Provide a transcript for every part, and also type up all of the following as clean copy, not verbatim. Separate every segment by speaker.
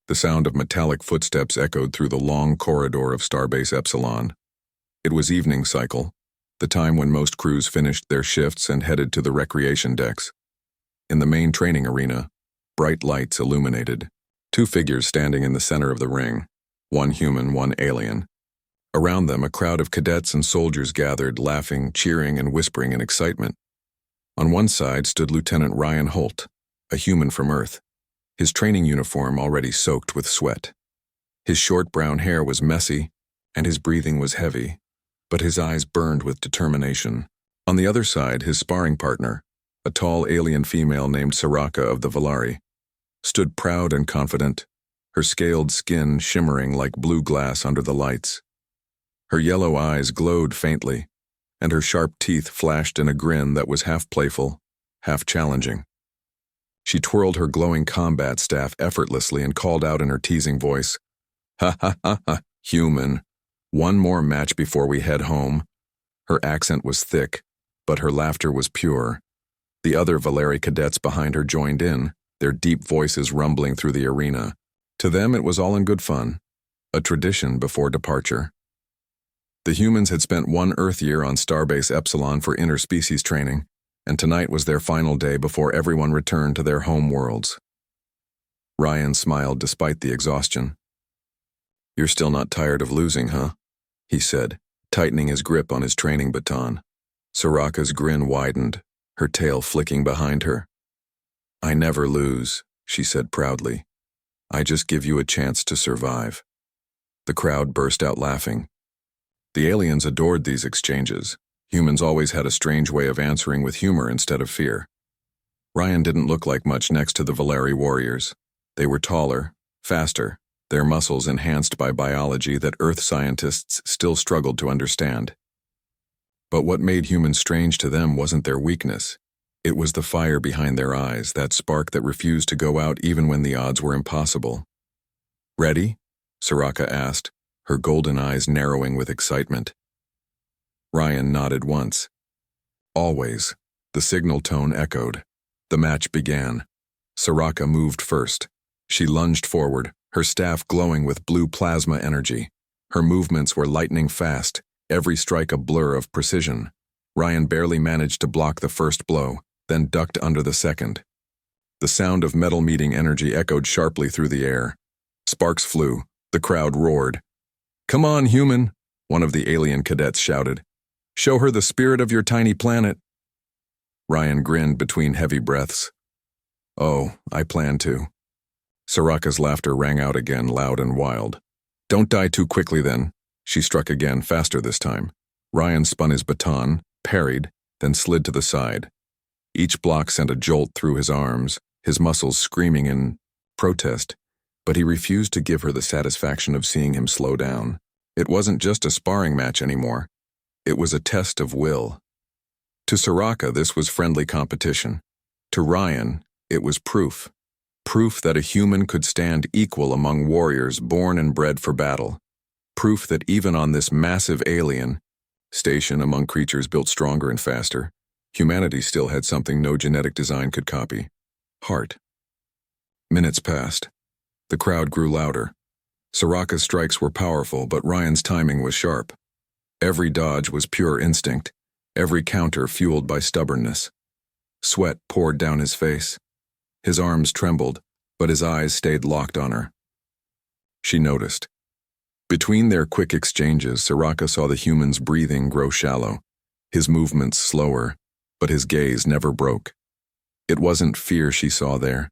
Speaker 1: The sound of metallic footsteps echoed through the long corridor of Starbase Epsilon. It was evening cycle, the time when most crews finished their shifts and headed to the recreation decks. In the main training arena, bright lights illuminated, two figures standing in the center of the ring, one human, one alien. Around them, a crowd of cadets and soldiers gathered, laughing, cheering, and whispering in excitement. On one side stood Lieutenant Ryan Holt, a human from Earth, his training uniform already soaked with sweat. His short brown hair was messy, and his breathing was heavy, but his eyes burned with determination. On the other side, his sparring partner, a tall alien female named Soraka of the Valari, stood proud and confident, her scaled skin shimmering like blue glass under the lights. Her yellow eyes glowed faintly, and her sharp teeth flashed in a grin that was half playful, half challenging. She twirled her glowing combat staff effortlessly and called out in her teasing voice, "Ha ha ha ha, human. One more match before we head home." Her accent was thick, but her laughter was pure. The other Valari cadets behind her joined in, their deep voices rumbling through the arena. To them it was all in good fun, a tradition before departure. The humans had spent one Earth year on Starbase Epsilon for interspecies training, and tonight was their final day before everyone returned to their home worlds. Ryan smiled despite the exhaustion. "You're still not tired of losing, huh?" he said, tightening his grip on his training baton. Soraka's grin widened, her tail flicking behind her. "I never lose," she said proudly. "I just give you a chance to survive." The crowd burst out laughing. The aliens adored these exchanges. Humans always had a strange way of answering with humor instead of fear. Ryan didn't look like much next to the Valari warriors. They were taller, faster, their muscles enhanced by biology that Earth scientists still struggled to understand. But what made humans strange to them wasn't their weakness. It was the fire behind their eyes, that spark that refused to go out even when the odds were impossible. "Ready?" Soraka asked, her golden eyes narrowing with excitement. Ryan nodded once. "Always." The signal tone echoed. The match began. Soraka moved first. She lunged forward, her staff glowing with blue plasma energy. Her movements were lightning fast, every strike a blur of precision. Ryan barely managed to block the first blow, then ducked under the second. The sound of metal meeting energy echoed sharply through the air. Sparks flew. The crowd roared. "Come on, human," one of the alien cadets shouted. "Show her the spirit of your tiny planet." Ryan grinned between heavy breaths. "Oh, I plan to." Soraka's laughter rang out again, loud and wild. "Don't die too quickly then." She struck again, faster this time. Ryan spun his baton, parried, then slid to the side. Each block sent a jolt through his arms, his muscles screaming in protest, but he refused to give her the satisfaction of seeing him slow down. It wasn't just a sparring match anymore. It was a test of will. To Soraka, this was friendly competition. To Ryan, it was proof. Proof that a human could stand equal among warriors born and bred for battle. Proof that even on this massive alien station among creatures built stronger and faster, humanity still had something no genetic design could copy: heart. Minutes passed. The crowd grew louder. Soraka's strikes were powerful, but Ryan's timing was sharp. Every dodge was pure instinct, every counter fueled by stubbornness. Sweat poured down his face. His arms trembled, but his eyes stayed locked on her. She noticed. Between their quick exchanges, Soraka saw the human's breathing grow shallow, his movements slower, but his gaze never broke. It wasn't fear she saw there.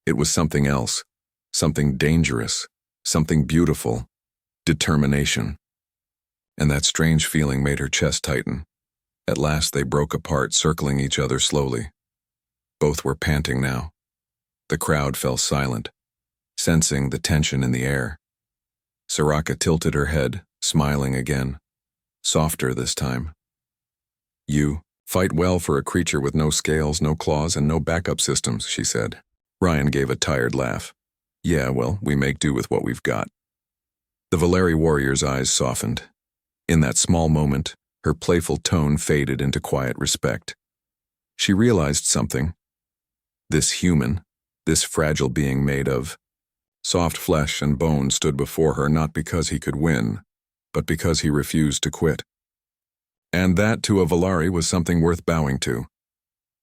Speaker 1: It was something else, something dangerous, something beautiful: determination. And that strange feeling made her chest tighten. At last they broke apart, circling each other slowly. Both were panting now. The crowd fell silent, sensing the tension in the air. Soraka tilted her head, smiling again, softer this time. "You fight well for a creature with no scales, no claws, and no backup systems," she said. Ryan gave a tired laugh. "Yeah, well, we make do with what we've got." The Valari warrior's eyes softened. In that small moment, her playful tone faded into quiet respect. She realized something. This human, this fragile being made of Soft flesh and bone stood before her not because he could win, but because he refused to quit. And that, to a Valari, was something worth bowing to.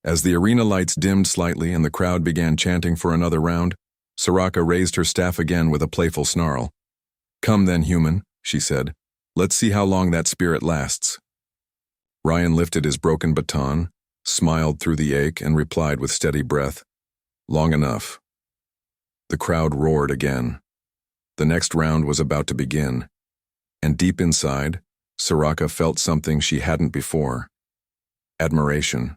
Speaker 1: As the arena lights dimmed slightly and the crowd began chanting for another round, Soraka raised her staff again with a playful snarl. "Come then, human," she said. "Let's see how long that spirit lasts." Ryan lifted his broken baton, smiled through the ache, and replied with steady breath, "Long enough." The crowd roared again. The next round was about to begin, and deep inside, Soraka felt something she hadn't before: admiration.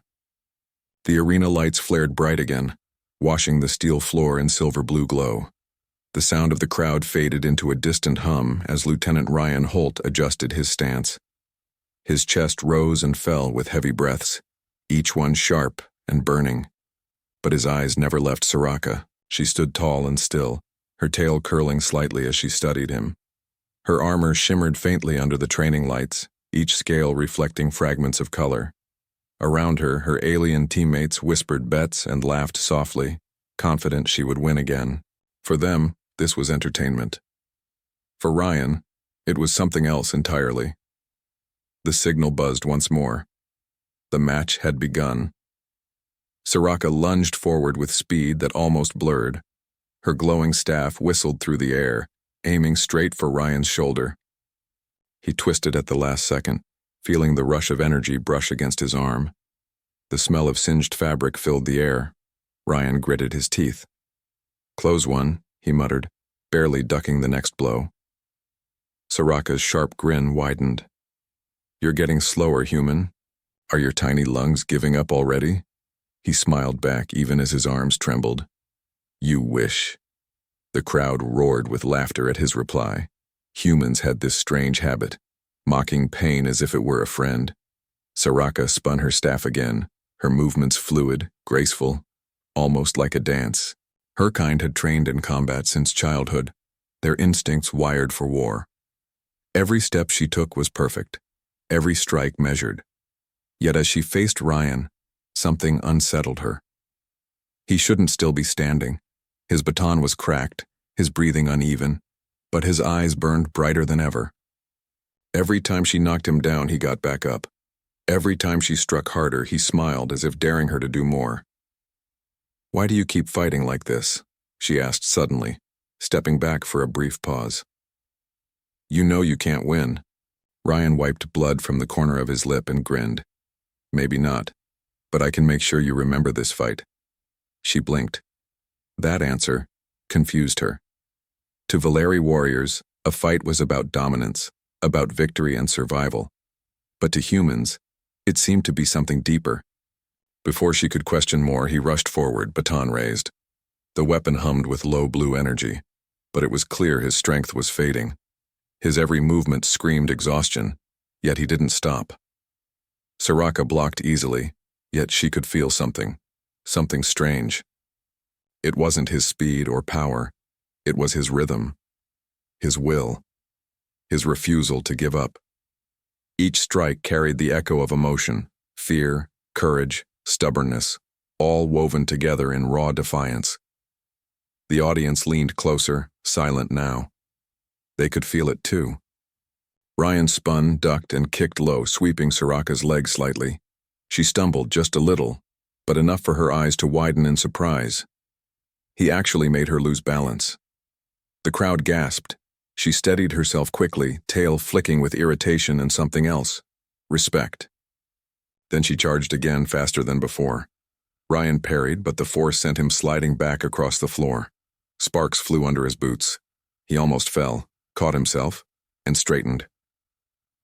Speaker 1: The arena lights flared bright again, washing the steel floor in silver-blue glow. The sound of the crowd faded into a distant hum as Lieutenant Ryan Holt adjusted his stance. His chest rose and fell with heavy breaths, each one sharp and burning. But his eyes never left Soraka. She stood tall and still, her tail curling slightly as she studied him. Her armor shimmered faintly under the training lights, each scale reflecting fragments of color. Around her, her alien teammates whispered bets and laughed softly, confident she would win again. For them, this was entertainment. For Ryan, it was something else entirely. The signal buzzed once more. The match had begun. Soraka lunged forward with speed that almost blurred. Her glowing staff whistled through the air, aiming straight for Ryan's shoulder. He twisted at the last second, feeling the rush of energy brush against his arm. The smell of singed fabric filled the air. Ryan gritted his teeth. "Close one," he muttered, barely ducking the next blow. Soraka's sharp grin widened. "You're getting slower, human. Are your tiny lungs giving up already?" He smiled back even as his arms trembled. "You wish." The crowd roared with laughter at his reply. Humans had this strange habit, mocking pain as if it were a friend. Soraka spun her staff again, her movements fluid, graceful, almost like a dance. Her kind had trained in combat since childhood, their instincts wired for war. Every step she took was perfect, every strike measured. Yet as she faced Ryan, something unsettled her. He shouldn't still be standing. His baton was cracked, his breathing uneven, but his eyes burned brighter than ever. Every time she knocked him down, he got back up. Every time she struck harder, he smiled as if daring her to do more. "Why do you keep fighting like this?" she asked suddenly, stepping back for a brief pause. "You know you can't win." Ryan wiped blood from the corner of his lip and grinned. "Maybe not, but I can make sure you remember this fight." She blinked. That answer confused her. To Valeri warriors, a fight was about dominance, about victory and survival. But to humans, it seemed to be something deeper. Before she could question more, he rushed forward, baton raised. The weapon hummed with low blue energy, but it was clear his strength was fading. His every movement screamed exhaustion, yet he didn't stop. Soraka blocked easily, yet she could feel something strange. It wasn't his speed or power, it was his rhythm, his will, his refusal to give up. Each strike carried the echo of emotion, fear, courage, stubbornness, all woven together in raw defiance. The audience leaned closer, silent now. They could feel it too. Ryan spun, ducked, and kicked low, sweeping Soraka's leg slightly. She stumbled just a little, but enough for her eyes to widen in surprise. He actually made her lose balance. The crowd gasped. She steadied herself quickly, tail flicking with irritation and something else: respect. Then she charged again, faster than before. Ryan parried, but the force sent him sliding back across the floor. Sparks flew under his boots. He almost fell, caught himself, and straightened.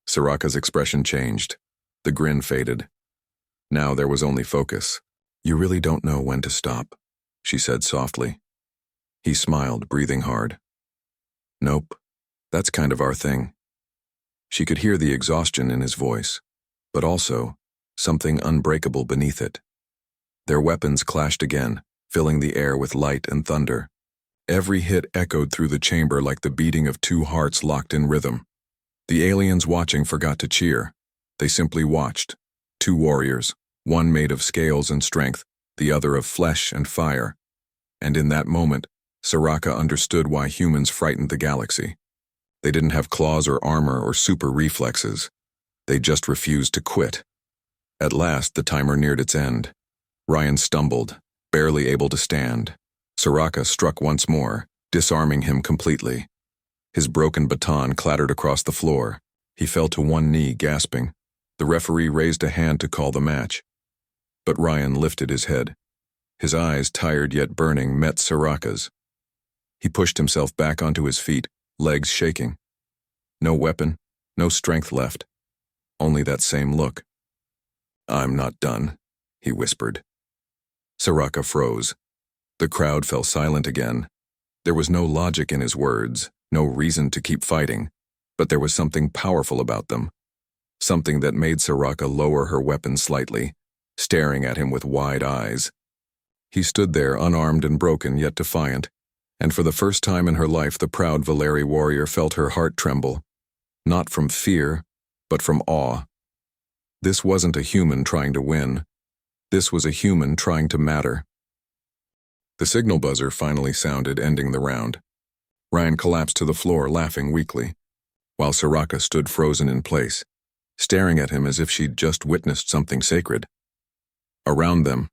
Speaker 1: Soraka's expression changed. The grin faded. Now there was only focus. "You really don't know when to stop," she said softly. He smiled, breathing hard. "Nope, that's kind of our thing." She could hear the exhaustion in his voice, but also something unbreakable beneath it. Their weapons clashed again, filling the air with light and thunder. Every hit echoed through the chamber like the beating of two hearts locked in rhythm. The aliens watching forgot to cheer. They simply watched. Two warriors, one made of scales and strength, the other of flesh and fire. And in that moment, Soraka understood why humans frightened the galaxy. They didn't have claws or armor or super reflexes. They just refused to quit. At last, the timer neared its end. Ryan stumbled, barely able to stand. Soraka struck once more, disarming him completely. His broken baton clattered across the floor. He fell to one knee, gasping. The referee raised a hand to call the match. But Ryan lifted his head. His eyes, tired yet burning, met Soraka's. He pushed himself back onto his feet, legs shaking. No weapon, no strength left. Only that same look. "I'm not done," he whispered. Soraka froze. The crowd fell silent again. There was no logic in his words, no reason to keep fighting, but there was something powerful about them. Something that made Soraka lower her weapon slightly, staring at him with wide eyes. He stood there, unarmed and broken, yet defiant, and for the first time in her life the proud Valeri warrior felt her heart tremble, not from fear, but from awe. This wasn't a human trying to win. This was a human trying to matter. The signal buzzer finally sounded, ending the round. Ryan collapsed to the floor, laughing weakly, while Soraka stood frozen in place, staring at him as if she'd just witnessed something sacred. Around them,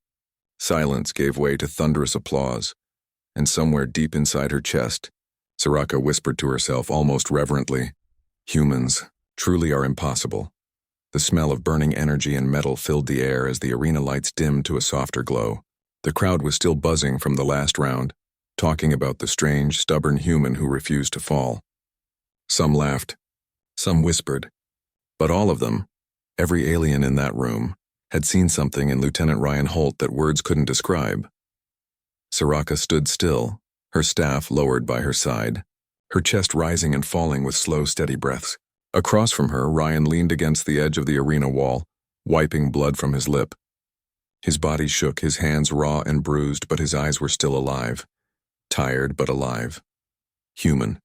Speaker 1: silence gave way to thunderous applause, and somewhere deep inside her chest, Soraka whispered to herself almost reverently, "Humans truly are impossible." The smell of burning energy and metal filled the air as the arena lights dimmed to a softer glow. The crowd was still buzzing from the last round, talking about the strange, stubborn human who refused to fall. Some laughed, some whispered, but all of them, every alien in that room, had seen something in Lieutenant Ryan Holt that words couldn't describe. Soraka stood still, her staff lowered by her side, her chest rising and falling with slow, steady breaths. Across from her, Ryan leaned against the edge of the arena wall, wiping blood from his lip. His body shook, his hands raw and bruised, but his eyes were still alive. Tired, but alive. "Human,"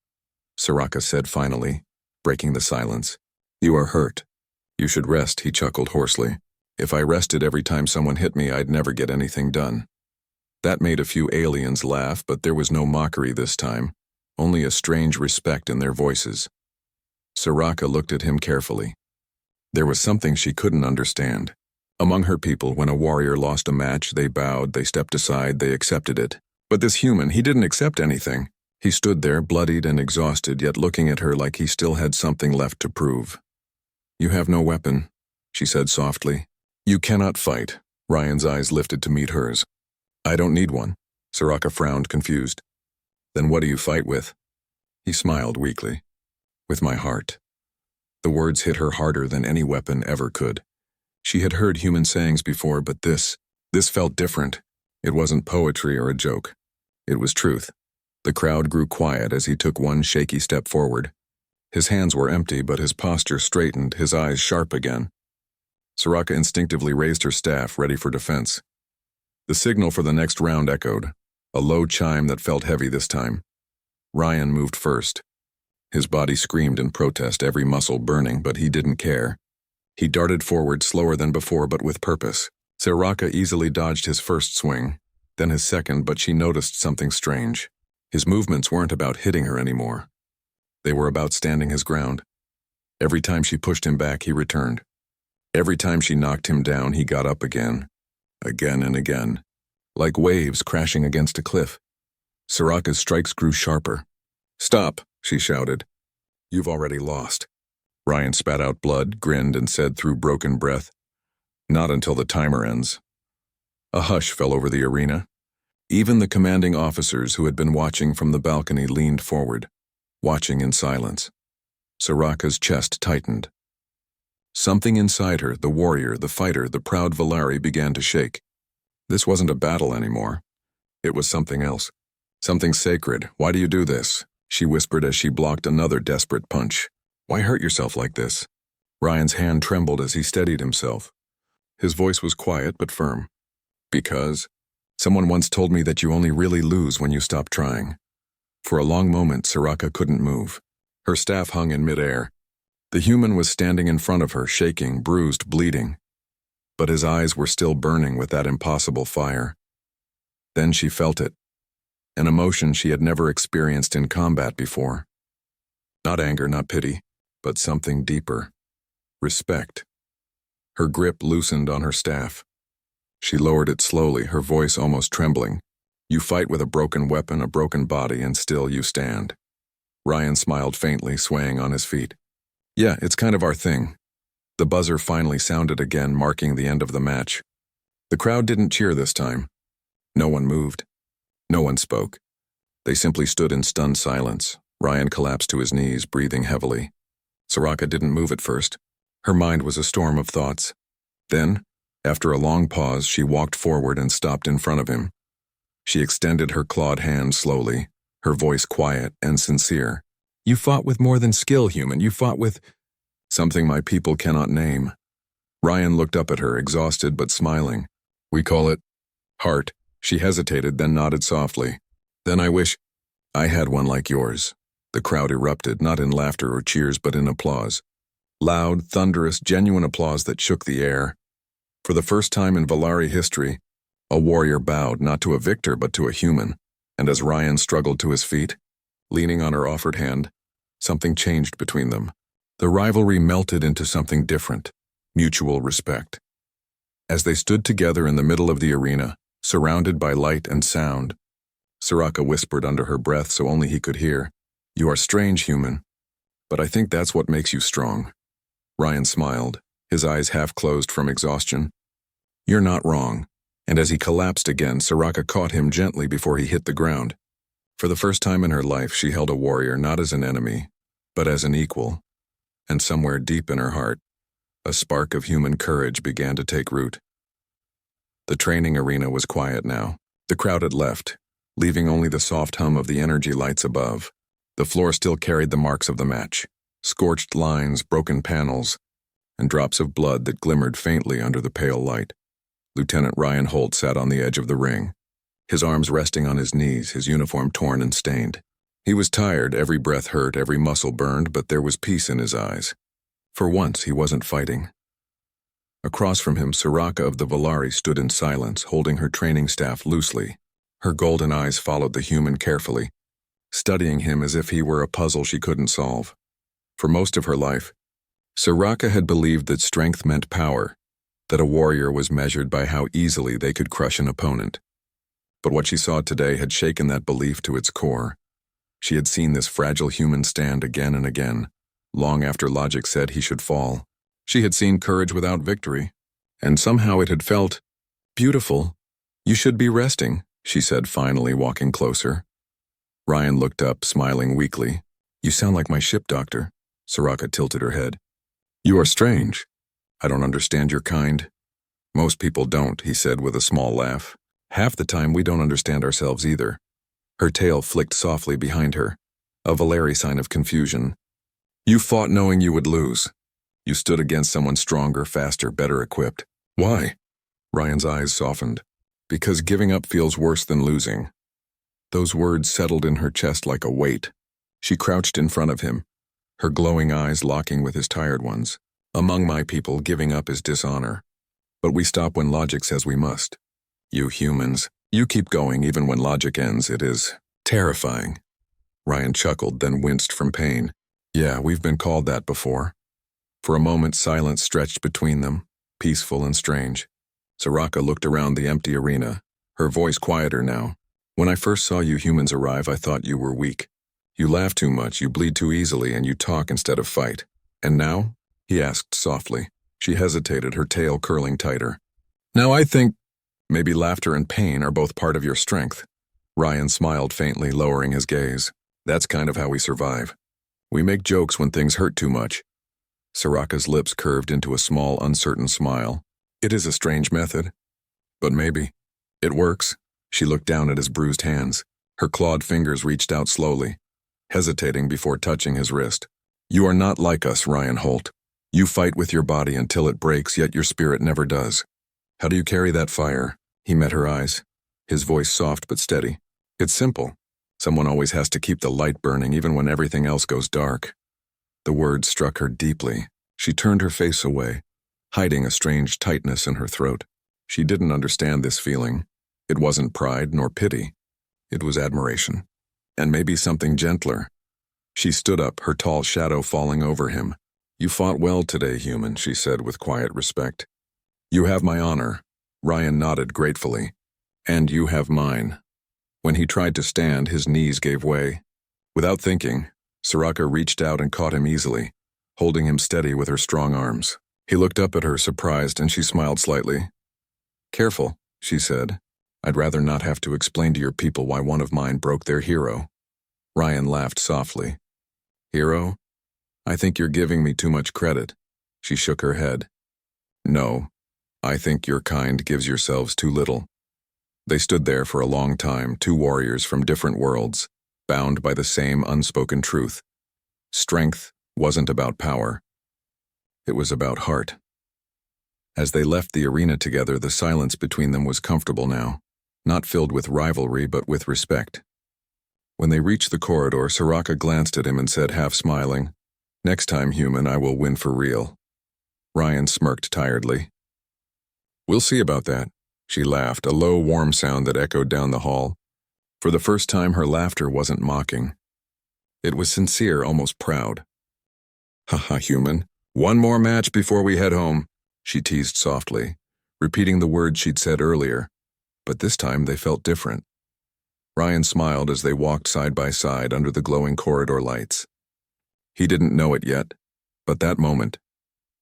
Speaker 1: Soraka said finally, breaking the silence. "You are hurt. You should rest," he chuckled hoarsely. "If I rested every time someone hit me, I'd never get anything done." That made a few aliens laugh, but there was no mockery this time, only a strange respect in their voices. Soraka looked at him carefully. There was something she couldn't understand. Among her people, when a warrior lost a match, they bowed, they stepped aside, they accepted it. But this human, he didn't accept anything. He stood there, bloodied and exhausted, yet looking at her like he still had something left to prove. "You have no weapon," she said softly. "You cannot fight." Ryan's eyes lifted to meet hers. "I don't need one." Soraka frowned, confused. "Then what do you fight with?" He smiled weakly. "With my heart." The words hit her harder than any weapon ever could. She had heard human sayings before, but this felt different. It wasn't poetry or a joke. It was truth. The crowd grew quiet as he took one shaky step forward. His hands were empty, but his posture straightened, his eyes sharp again. Soraka instinctively raised her staff, ready for defense. The signal for the next round echoed, a low chime that felt heavy this time. Ryan moved first. His body screamed in protest, every muscle burning, but he didn't care. He darted forward, slower than before, but with purpose. Soraka easily dodged his first swing, then his second, but she noticed something strange. His movements weren't about hitting her anymore. They were about standing his ground. Every time she pushed him back, he returned. Every time she knocked him down, he got up again and again, like waves crashing against a cliff. Soraka's strikes grew sharper. "Stop," she shouted. "You've already lost." Ryan spat out blood, grinned, and said through broken breath, "Not until the timer ends." A hush fell over the arena. Even the commanding officers who had been watching from the balcony leaned forward, watching in silence. Soraka's chest tightened. Something inside her, the warrior, the fighter, the proud Valeri, began to shake. This wasn't a battle anymore. It was something else. Something sacred. "Why do you do this?" she whispered as she blocked another desperate punch. "Why hurt yourself like this?" Ryan's hand trembled as he steadied himself. His voice was quiet but firm. "Because someone once told me that you only really lose when you stop trying." For a long moment, Soraka couldn't move. Her staff hung in midair. The human was standing in front of her, shaking, bruised, bleeding. But his eyes were still burning with that impossible fire. Then she felt it. an emotion she had never experienced in combat before. Not anger, not pity, but something deeper. Respect. Her grip loosened on her staff. She lowered it slowly, her voice almost trembling. You fight with a broken weapon, a broken body, and still you stand. Ryan smiled faintly, swaying on his feet. Yeah, it's kind of our thing. The buzzer finally sounded again, marking the end of the match. The crowd didn't cheer this time. No one moved. No one spoke. They simply stood in stunned silence. Ryan collapsed to his knees, breathing heavily. Soraka didn't move at first. Her mind was a storm of thoughts. Then, after a long pause, she walked forward and stopped in front of him. She extended her clawed hand slowly, her voice quiet and sincere. You fought with more than skill, human. You fought with something my people cannot name. Ryan looked up at her, exhausted but smiling. We call it heart. She hesitated, then nodded softly. Then I wish I had one like yours. The crowd erupted, not in laughter or cheers, but in applause. Loud, thunderous, genuine applause that shook the air. For the first time in Valari history, a warrior bowed not to a victor but to a human, and as Ryan struggled to his feet, leaning on her offered hand, something changed between them. The rivalry melted into something different, mutual respect. As they stood together in the middle of the arena, surrounded by light and sound, Soraka whispered under her breath so only he could hear, You are strange, human, but I think that's what makes you strong. Ryan smiled, his eyes half closed from exhaustion. You're not wrong. And as he collapsed again, Soraka caught him gently before he hit the ground. For the first time in her life, she held a warrior not as an enemy, but as an equal. And somewhere deep in her heart, a spark of human courage began to take root. The training arena was quiet now. The crowd had left, leaving only the soft hum of the energy lights above. The floor still carried the marks of the match, scorched lines, broken panels, and drops of blood that glimmered faintly under the pale light. Lieutenant Ryan Holt sat on the edge of the ring, his arms resting on his knees, his uniform torn and stained. He was tired, every breath hurt, every muscle burned, but there was peace in his eyes. For once, he wasn't fighting. Across from him, Soraka of the Valari stood in silence, holding her training staff loosely. Her golden eyes followed the human carefully, studying him as if he were a puzzle she couldn't solve. For most of her life, Soraka had believed that strength meant power, that a warrior was measured by how easily they could crush an opponent. But what she saw today had shaken that belief to its core. She had seen this fragile human stand again and again, long after logic said he should fall. She had seen courage without victory, and somehow it had felt beautiful. You should be resting, she said finally, walking closer. Ryan looked up, smiling weakly. You sound like my ship doctor. Soraka tilted her head. You are strange. I don't understand your kind. Most people don't, he said with a small laugh. Half the time we don't understand ourselves either. Her tail flicked softly behind her, a Valari sign of confusion. You fought knowing you would lose. You stood against someone stronger, faster, better equipped. Why? Ryan's eyes softened. Because giving up feels worse than losing. Those words settled in her chest like a weight. She crouched in front of him, her glowing eyes locking with his tired ones. Among my people, giving up is dishonor. But we stop when logic says we must. You humans, you keep going even when logic ends. It is terrifying. Ryan chuckled, then winced from pain. Yeah, we've been called that before. For a moment, silence stretched between them, peaceful and strange. Soraka looked around the empty arena, her voice quieter now. When I first saw you humans arrive, I thought you were weak. You laugh too much, you bleed too easily, and you talk instead of fight. And now? He asked softly. She hesitated, her tail curling tighter. Now I think maybe laughter and pain are both part of your strength. Ryan smiled faintly, lowering his gaze. That's kind of how we survive. We make jokes when things hurt too much. Soraka's lips curved into a small, uncertain smile. It is a strange method. But maybe. It works. She looked down at his bruised hands. Her clawed fingers reached out slowly, hesitating before touching his wrist. You are not like us, Ryan Holt. You fight with your body until it breaks, yet your spirit never does. How do you carry that fire? He met her eyes, his voice soft but steady. It's simple. Someone always has to keep the light burning even when everything else goes dark. The words struck her deeply. She turned her face away, hiding a strange tightness in her throat. She didn't understand this feeling. It wasn't pride nor pity. It was admiration. And maybe something gentler. She stood up, her tall shadow falling over him. "You fought well today, human," she said with quiet respect. "You have my honor." Ryan nodded gratefully. "And you have mine." When he tried to stand, his knees gave way. Without thinking, Soraka reached out and caught him easily, holding him steady with her strong arms. He looked up at her, surprised, and she smiled slightly. "Careful," she said. "I'd rather not have to explain to your people why one of mine broke their hero." Ryan laughed softly. "Hero? I think you're giving me too much credit." She shook her head. "No, I think your kind gives yourselves too little." They stood there for a long time, two warriors from different worlds, bound by the same unspoken truth. Strength wasn't about power. It was about heart. As they left the arena together, the silence between them was comfortable now, not filled with rivalry but with respect. When they reached the corridor, Soraka glanced at him and said, half smiling, "Next time, human, I will win for real." Ryan smirked tiredly. "We'll see about that." She laughed, a low, warm sound that echoed down the hall. For the first time, her laughter wasn't mocking. It was sincere, almost proud. "Haha, human. One more match before we head home," she teased softly, repeating the words she'd said earlier, but this time they felt different. Ryan smiled as they walked side by side under the glowing corridor lights. He didn't know it yet, but that moment,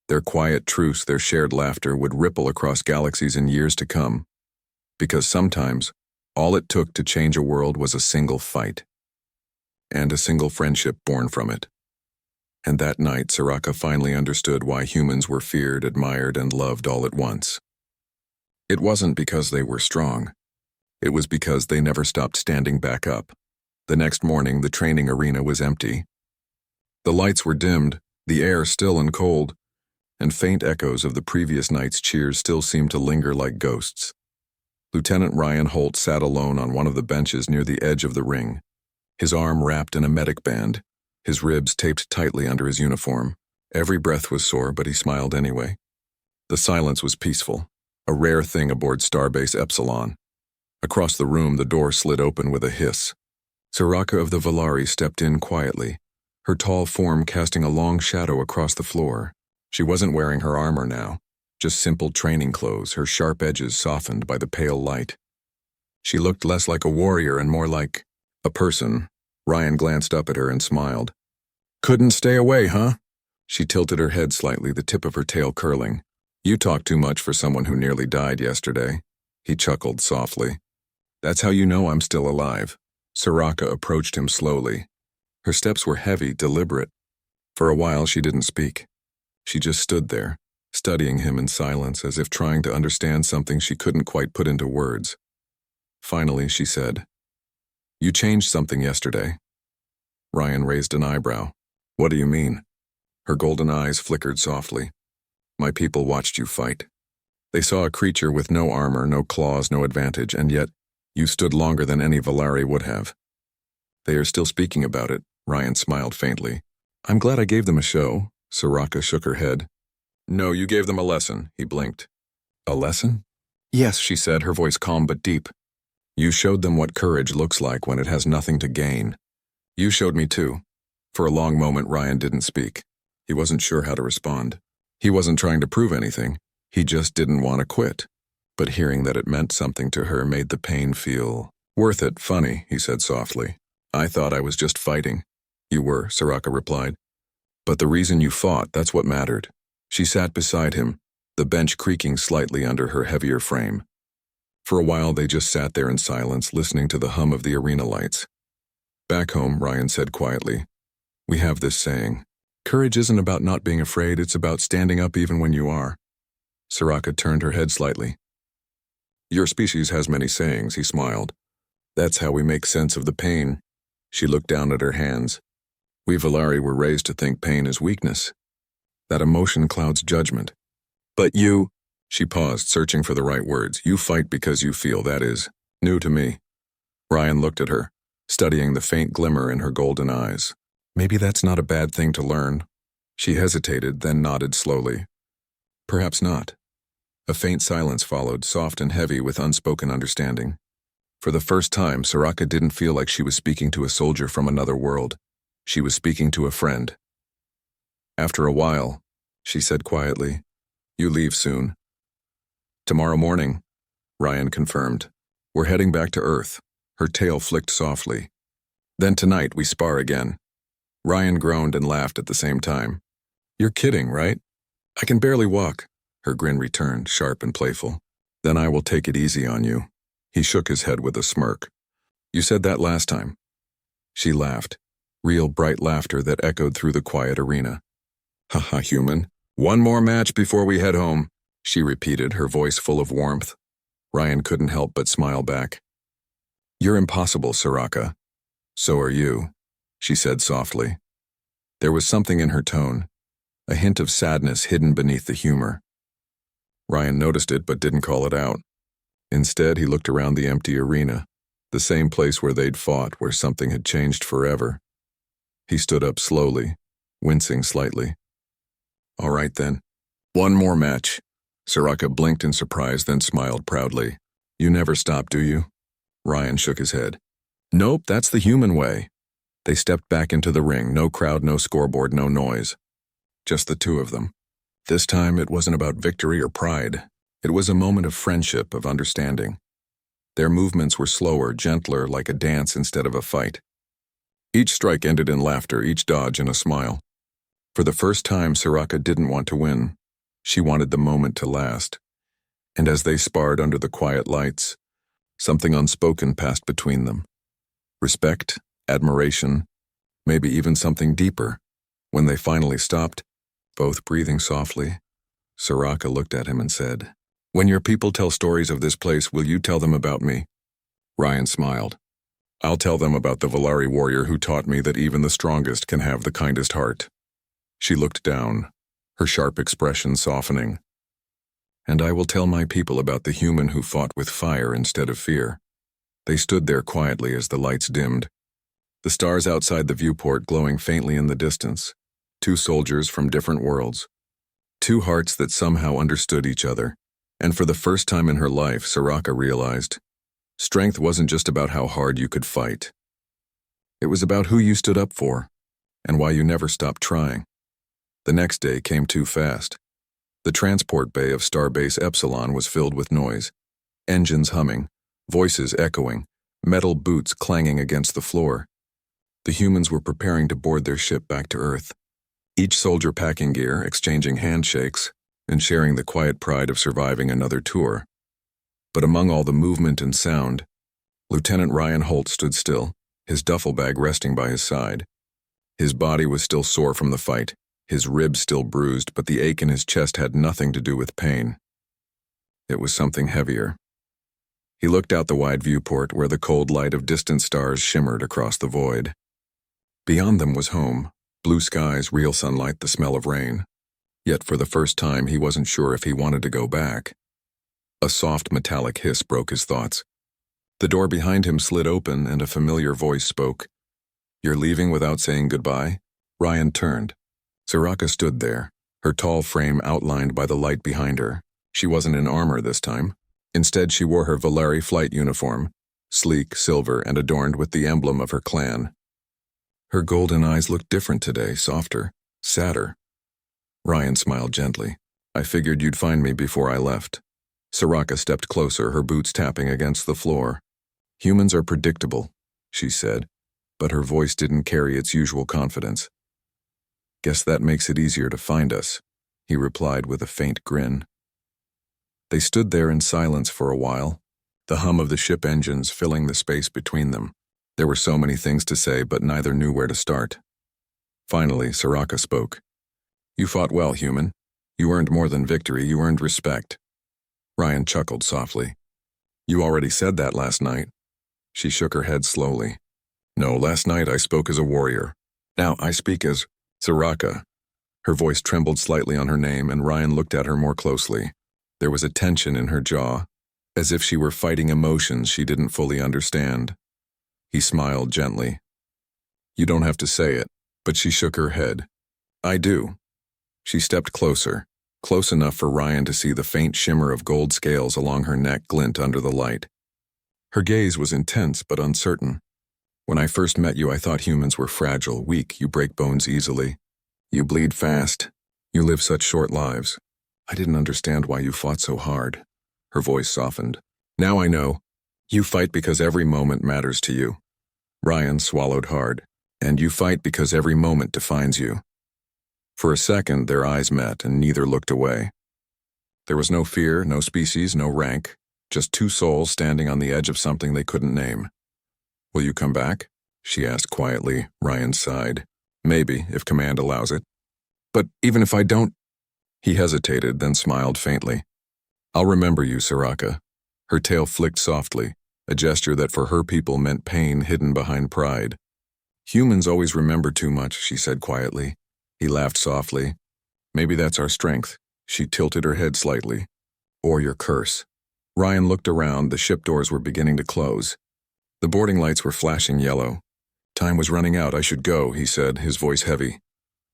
Speaker 1: their quiet truce, their shared laughter would ripple across galaxies in years to come. Because sometimes, all it took to change a world was a single fight. And a single friendship born from it. And that night, Soraka finally understood why humans were feared, admired, and loved all at once. It wasn't because they were strong. It was because they never stopped standing back up. The next morning, the training arena was empty. The lights were dimmed, the air still and cold, and faint echoes of the previous night's cheers still seemed to linger like ghosts. Lieutenant Ryan Holt sat alone on one of the benches near the edge of the ring, his arm wrapped in a medic band, his ribs taped tightly under his uniform. Every breath was sore, but he smiled anyway. The silence was peaceful, a rare thing aboard Starbase Epsilon. Across the room, the door slid open with a hiss. Soraka of the Valari stepped in quietly, her tall form casting a long shadow across the floor. She wasn't wearing her armor now, just simple training clothes, her sharp edges softened by the pale light. She looked less like a warrior and more like a person. Ryan glanced up at her and smiled. "Couldn't stay away, huh?" She tilted her head slightly, the tip of her tail curling. "You talk too much for someone who nearly died yesterday." He chuckled softly. "That's how you know I'm still alive." Soraka approached him slowly. Her steps were heavy, deliberate. For a while she didn't speak. She just stood there, studying him in silence, as if trying to understand something she couldn't quite put into words. Finally, she said, "You changed something yesterday." Ryan raised an eyebrow. "What do you mean?" Her golden eyes flickered softly. "My people watched you fight. They saw a creature with no armor, no claws, no advantage, and yet you stood longer than any Valari would have." "They are still speaking about it," Ryan smiled faintly. "I'm glad I gave them a show." Soraka shook her head. "No, you gave them a lesson," he blinked. "A lesson?" "Yes," she said, her voice calm but deep. "You showed them what courage looks like when it has nothing to gain. You showed me too." For a long moment, Ryan didn't speak. He wasn't sure how to respond. He wasn't trying to prove anything. He just didn't want to quit. But hearing that it meant something to her made the pain feel worth it. "Funny," he said softly. "I thought I was just fighting." "You were," Soraka replied. "But the reason you fought, that's what mattered." She sat beside him, the bench creaking slightly under her heavier frame. For a while they just sat there in silence, listening to the hum of the arena lights. "Back home," Ryan said quietly, "we have this saying. Courage isn't about not being afraid, it's about standing up even when you are." Soraka turned her head slightly. "Your species has many sayings," he smiled. "That's how we make sense of the pain." She looked down at her hands. "We Valari were raised to think pain is weakness. That emotion clouds judgment. But you—" She paused, searching for the right words. "You fight because you feel, that is new to me." Ryan looked at her, studying the faint glimmer in her golden eyes. "Maybe that's not a bad thing to learn." She hesitated, then nodded slowly. "Perhaps not." A faint silence followed, soft and heavy with unspoken understanding. For the first time, Soraka didn't feel like she was speaking to a soldier from another world. She was speaking to a friend. After a while, she said quietly, "You leave soon." "Tomorrow morning," Ryan confirmed. "We're heading back to Earth." Her tail flicked softly. "Then tonight we spar again." Ryan groaned and laughed at the same time. "You're kidding, right?" "I can barely walk." Her grin returned, sharp and playful. "Then I will take it easy on you." He shook his head with a smirk. "You said that last time." She laughed, real bright laughter that echoed through the quiet arena. "Haha, human. One more match before we head home," she repeated, her voice full of warmth. Ryan couldn't help but smile back. "You're impossible, Soraka." "So are you," she said softly. There was something in her tone, a hint of sadness hidden beneath the humor. Ryan noticed it but didn't call it out. Instead, he looked around the empty arena, the same place where they'd fought, where something had changed forever. He stood up slowly, wincing slightly. "All right then. One more match." Soraka blinked in surprise, then smiled proudly. "You never stop, do you?" Ryan shook his head. "Nope, that's the human way." They stepped back into the ring, no crowd, no scoreboard, no noise. Just the two of them. This time it wasn't about victory or pride. It was a moment of friendship, of understanding. Their movements were slower, gentler, like a dance instead of a fight. Each strike ended in laughter, each dodge in a smile. For the first time, Soraka didn't want to win. She wanted the moment to last. And as they sparred under the quiet lights, something unspoken passed between them. Respect, admiration, maybe even something deeper. When they finally stopped, both breathing softly, Soraka looked at him and said, "When your people tell stories of this place, will you tell them about me?" Ryan smiled. "I'll tell them about the Valari warrior who taught me that even the strongest can have the kindest heart." She looked down, her sharp expression softening. "And I will tell my people about the human who fought with fire instead of fear." They stood there quietly as the lights dimmed, the stars outside the viewport glowing faintly in the distance. Two soldiers from different worlds. Two hearts that somehow understood each other. And for the first time in her life, Soraka realized, strength wasn't just about how hard you could fight. It was about who you stood up for, and why you never stopped trying. The next day came too fast. The transport bay of Starbase Epsilon was filled with noise. Engines humming, voices echoing, metal boots clanging against the floor. The humans were preparing to board their ship back to Earth. Each soldier packing gear, exchanging handshakes, and sharing the quiet pride of surviving another tour. But among all the movement and sound, Lieutenant Ryan Holt stood still, his duffel bag resting by his side. His body was still sore from the fight, his ribs still bruised, but the ache in his chest had nothing to do with pain. It was something heavier. He looked out the wide viewport where the cold light of distant stars shimmered across the void. Beyond them was home, blue skies, real sunlight, the smell of rain. Yet for the first time he wasn't sure if he wanted to go back. A soft metallic hiss broke his thoughts. The door behind him slid open and a familiar voice spoke. "You're leaving without saying goodbye?" Ryan turned. Soraka stood there, her tall frame outlined by the light behind her. She wasn't in armor this time. Instead, she wore her Valari flight uniform, sleek, silver, and adorned with the emblem of her clan. Her golden eyes looked different today, softer, sadder. Ryan smiled gently. "I figured you'd find me before I left." Soraka stepped closer, her boots tapping against the floor. "Humans are predictable," she said, but her voice didn't carry its usual confidence. "Guess that makes it easier to find us," he replied with a faint grin. They stood there in silence for a while, the hum of the ship engines filling the space between them. There were so many things to say, but neither knew where to start. Finally, Soraka spoke. "You fought well, human. You earned more than victory, you earned respect." Ryan chuckled softly. "You already said that last night." She shook her head slowly. "No, last night I spoke as a warrior. Now I speak as Soraka." Her voice trembled slightly on her name, and Ryan looked at her more closely. There was a tension in her jaw, as if she were fighting emotions she didn't fully understand. He smiled gently. "You don't have to say it," but she shook her head. "I do." She stepped closer, close enough for Ryan to see the faint shimmer of gold scales along her neck glint under the light. Her gaze was intense but uncertain. "When I first met you, I thought humans were fragile, weak, you break bones easily. You bleed fast. You live such short lives. I didn't understand why you fought so hard." Her voice softened. "Now I know. You fight because every moment matters to you." Ryan swallowed hard. "And you fight because every moment defines you." For a second, their eyes met, and neither looked away. There was no fear, no species, no rank, just two souls standing on the edge of something they couldn't name. "Will you come back?" she asked quietly. Ryan sighed. "Maybe, if command allows it." "But even if I don't—" He hesitated, then smiled faintly. "I'll remember you, Soraka." Her tail flicked softly, a gesture that for her people meant pain hidden behind pride. "Humans always remember too much," she said quietly. He laughed softly. "Maybe that's our strength." She tilted her head slightly. "Or your curse." Ryan looked around. The ship doors were beginning to close. The boarding lights were flashing yellow. "Time was running out. I should go," he said, his voice heavy.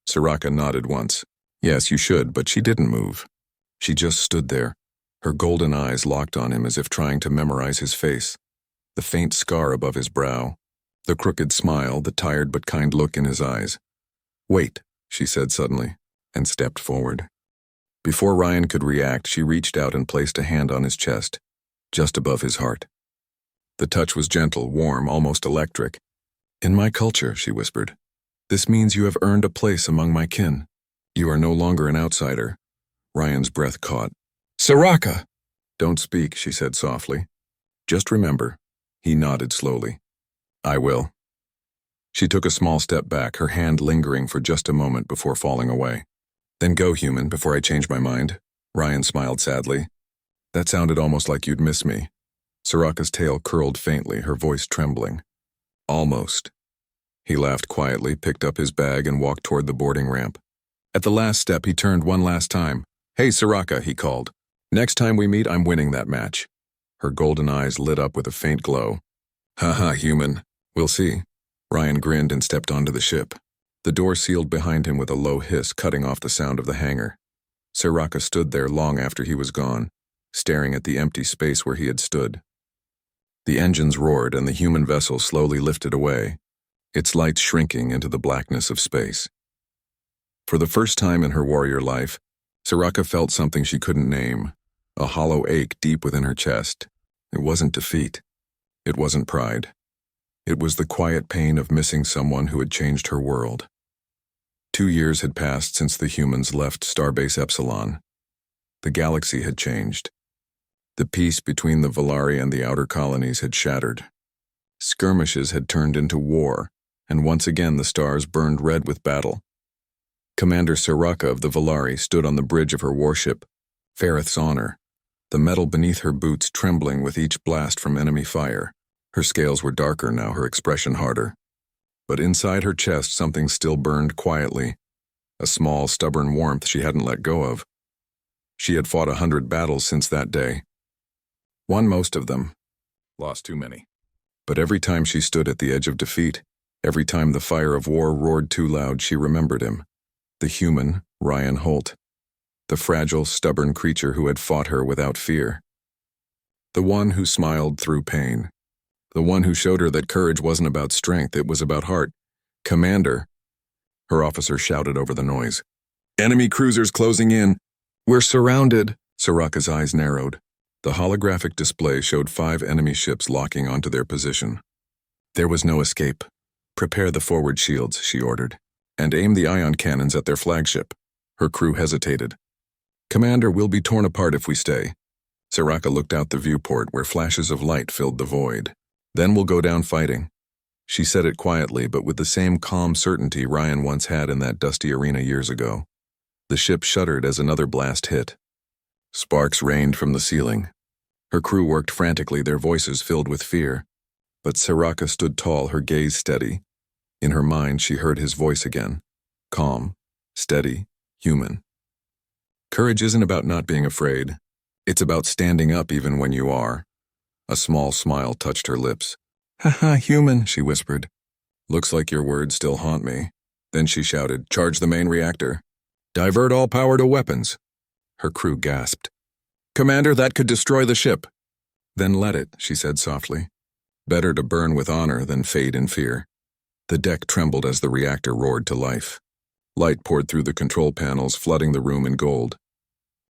Speaker 1: Soraka nodded once. "Yes, you should," but she didn't move. She just stood there, her golden eyes locked on him as if trying to memorize his face. The faint scar above his brow, the crooked smile, the tired but kind look in his eyes. "Wait," she said suddenly, and stepped forward. Before Ryan could react, she reached out and placed a hand on his chest, just above his heart. The touch was gentle, warm, almost electric. "In my culture," she whispered, "this means you have earned a place among my kin. You are no longer an outsider." Ryan's breath caught. "Soraka!" "Don't speak," she said softly. "Just remember." He nodded slowly. "I will." She took a small step back, her hand lingering for just a moment before falling away. "Then go, human, before I change my mind." Ryan smiled sadly. "That sounded almost like you'd miss me." Soraka's tail curled faintly, her voice trembling. "Almost." He laughed quietly, picked up his bag, and walked toward the boarding ramp. At the last step, he turned one last time. "Hey, Soraka," he called. "Next time we meet, I'm winning that match." Her golden eyes lit up with a faint glow. "Haha, human. We'll see." Ryan grinned and stepped onto the ship. The door sealed behind him with a low hiss, cutting off the sound of the hangar. Soraka stood there long after he was gone, staring at the empty space where he had stood. The engines roared and the human vessel slowly lifted away, its lights shrinking into the blackness of space. For the first time in her warrior life, Soraka felt something she couldn't name, a hollow ache deep within her chest. It wasn't defeat. It wasn't pride. It was the quiet pain of missing someone who had changed her world. 2 years had passed since the humans left Starbase Epsilon. The galaxy had changed. The peace between the Volari and the outer colonies had shattered. Skirmishes had turned into war, and once again the stars burned red with battle. Commander Soraka of the Volari stood on the bridge of her warship, Ferrith's Honor, the metal beneath her boots trembling with each blast from enemy fire. Her scales were darker now, her expression harder. But inside her chest something still burned quietly, a small, stubborn warmth she hadn't let go of. She had fought 100 battles since that day. Won most of them, lost too many. But every time she stood at the edge of defeat, every time the fire of war roared too loud, she remembered him. The human, Ryan Holt. The fragile, stubborn creature who had fought her without fear. The one who smiled through pain. The one who showed her that courage wasn't about strength, it was about heart. "Commander," her officer shouted over the noise. "Enemy cruisers closing in. We're surrounded." Soraka's eyes narrowed. The holographic display showed 5 enemy ships locking onto their position. There was no escape. "Prepare the forward shields," she ordered, "and aim the ion cannons at their flagship." Her crew hesitated. "Commander, we'll be torn apart if we stay." Soraka looked out the viewport where flashes of light filled the void. "Then we'll go down fighting." She said it quietly, but with the same calm certainty Ryan once had in that dusty arena years ago. The ship shuddered as another blast hit. Sparks rained from the ceiling. Her crew worked frantically, their voices filled with fear. But Soraka stood tall, her gaze steady. In her mind, she heard his voice again. Calm, steady, human. Courage isn't about not being afraid. It's about standing up even when you are. A small smile touched her lips. "Haha, human," she whispered. "Looks like your words still haunt me." Then she shouted, "Charge the main reactor. Divert all power to weapons." Her crew gasped. "Commander, that could destroy the ship." Then let it, she said softly. Better to burn with honor than fade in fear. The deck trembled as the reactor roared to life. Light poured through the control panels, flooding the room in gold.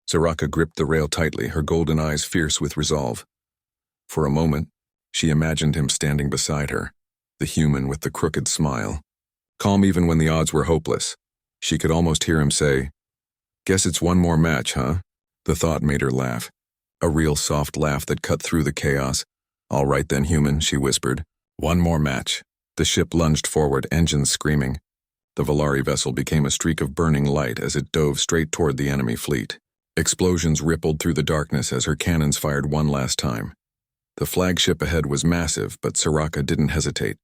Speaker 1: Soraka gripped the rail tightly, her golden eyes fierce with resolve. For a moment, she imagined him standing beside her, the human with the crooked smile. Calm even when the odds were hopeless. She could almost hear him say, "Guess it's one more match, huh?" The thought made her laugh. A real soft laugh that cut through the chaos. "All right then, human," she whispered. "One more match." The ship lunged forward, engines screaming. The Valari vessel became a streak of burning light as it dove straight toward the enemy fleet. Explosions rippled through the darkness as her cannons fired one last time. The flagship ahead was massive, but Soraka didn't hesitate.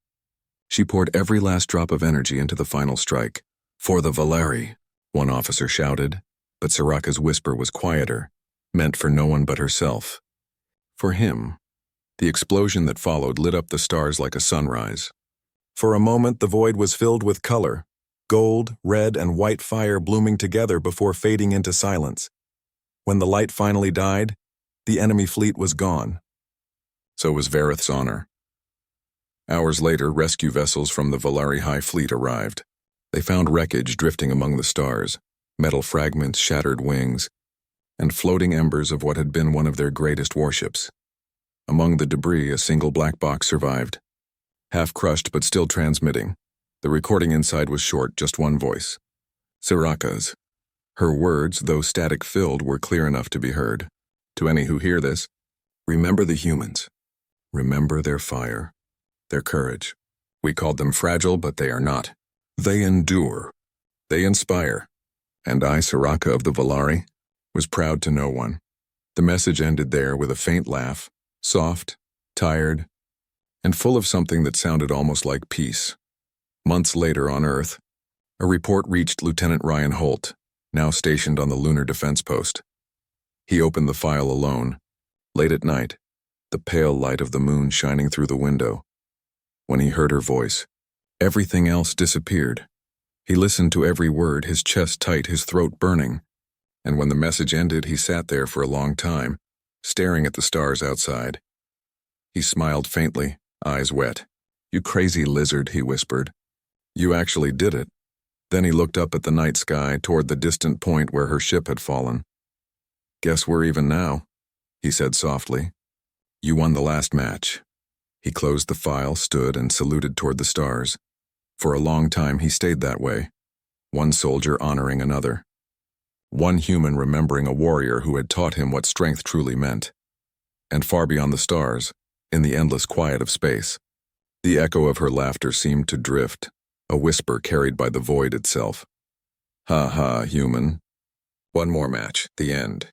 Speaker 1: She poured every last drop of energy into the final strike. "For the Valari," one officer shouted, but Soraka's whisper was quieter, meant for no one but herself. For him. The explosion that followed lit up the stars like a sunrise. For a moment, the void was filled with color, gold, red, and white fire blooming together before fading into silence. When the light finally died, the enemy fleet was gone. So was Vareth's honor. Hours later, rescue vessels from the Valari High Fleet arrived. They found wreckage drifting among the stars, metal fragments, shattered wings, and floating embers of what had been one of their greatest warships. Among the debris, a single black box survived. Half crushed but still transmitting. The recording inside was short, just one voice. Soraka's. Her words, though static-filled, were clear enough to be heard. To any who hear this, remember the humans. Remember their fire, their courage. We called them fragile, but they are not. They endure. They inspire. And I, Soraka of the Valari, was proud to know one. The message ended there with a faint laugh, soft, tired, and full of something that sounded almost like peace. Months later on Earth, a report reached Lieutenant Ryan Holt, now stationed on the Lunar Defense Post. He opened the file alone, late at night, the pale light of the moon shining through the window. When he heard her voice, everything else disappeared. He listened to every word, his chest tight, his throat burning. And when the message ended, he sat there for a long time, staring at the stars outside. He smiled faintly, eyes wet. "You crazy lizard," he whispered. "You actually did it." Then he looked up at the night sky, toward the distant point where her ship had fallen. "Guess we're even now," he said softly. "You won the last match." He closed the file, stood, and saluted toward the stars. For a long time he stayed that way, one soldier honoring another. One human remembering a warrior who had taught him what strength truly meant. And far beyond the stars, in the endless quiet of space, the echo of her laughter seemed to drift, a whisper carried by the void itself. "Ha ha, human. One more match, the end."